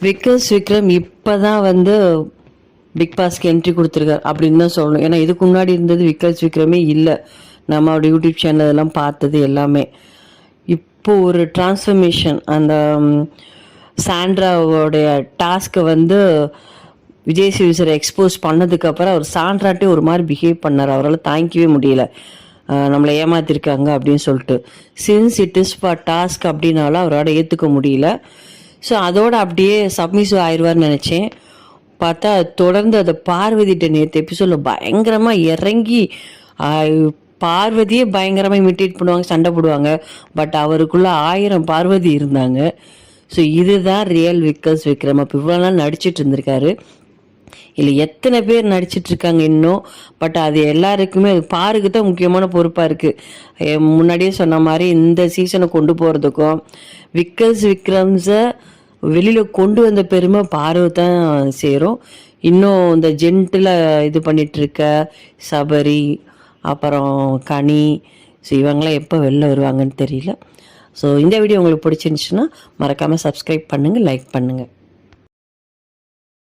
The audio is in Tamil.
விக்கர்ஸ் விக்ரம் இப்போ தான் வந்து பிக் பாஸ்க்கு என்ட்ரி கொடுத்துருக்காரு அப்படின்னு தான் சொல்லணும். ஏன்னா இதுக்கு முன்னாடி இருந்தது விக்கர்ஸ் விக்ரமே இல்லை. நம்ம அவரோட யூடியூப் சேனல் எல்லாம் பார்த்தது எல்லாமே. இப்போ ஒரு டிரான்ஸ்ஃபர்மேஷன், அந்த சாண்ட்ராவோடைய டாஸ்க்கை வந்து விஜய் சேவி சார் எக்ஸ்போஸ் பண்ணதுக்கப்புறம் அவர் சாண்ட்ராட்டே ஒரு மாதிரி பிஹேவ் பண்ணார். அவரால் தாங்கிக்கவே முடியல, நம்மளை ஏமாத்திருக்காங்க அப்படின்னு சொல்லிட்டு. Since it is for task அப்படின்னாலும் அவரோட ஏற்றுக்க முடியல. ஸோ அதோடு அப்படியே சப்மிசிவ் ஆயிடுவார்னு நினச்சேன். பார்த்தா தொடர்ந்து அதை பார்வதிட்ட நேற்று எபிசோடில் பயங்கரமாக இறங்கி பார்வதியே பயங்கரமாக இமிட்டேட் பண்ணுவாங்க, சண்டை போடுவாங்க. பட் அவருக்குள்ளே 1000 பார்வதி இருந்தாங்க. ஸோ இதுதான் ரியல் விக்கர்ஸ் விக்ரம். அப்போ இவ்வளோ நாள் நடிச்சிட்டு இருந்திருக்காரு. இல்லை எத்தனை பேர் நடிச்சிட்ருக்காங்க இன்னும். பட் அது எல்லாருக்குமே அது பாருக்கு தான் முக்கியமான பொறுப்பாக இருக்குது. முன்னாடியே சொன்ன மாதிரி இந்த சீசனை கொண்டு போகிறதுக்கும் விக்கர்ஸ் விக்ரம்ஸை வெளியில் கொண்டு வந்த பெருமை பாரு தான் சேரும். இன்னும் இந்த ஜென்டில் இது பண்ணிகிட்ருக்க சபரி, அப்புறம் கனி, ஸோ இவங்களாம் எப்போ வெளில வருவாங்கன்னு தெரியல. ஸோ இந்த வீடியோ உங்களுக்கு பிடிச்சிருந்துச்சுன்னா மறக்காமல் சப்ஸ்கிரைப் பண்ணுங்கள், லைக் பண்ணுங்கள்.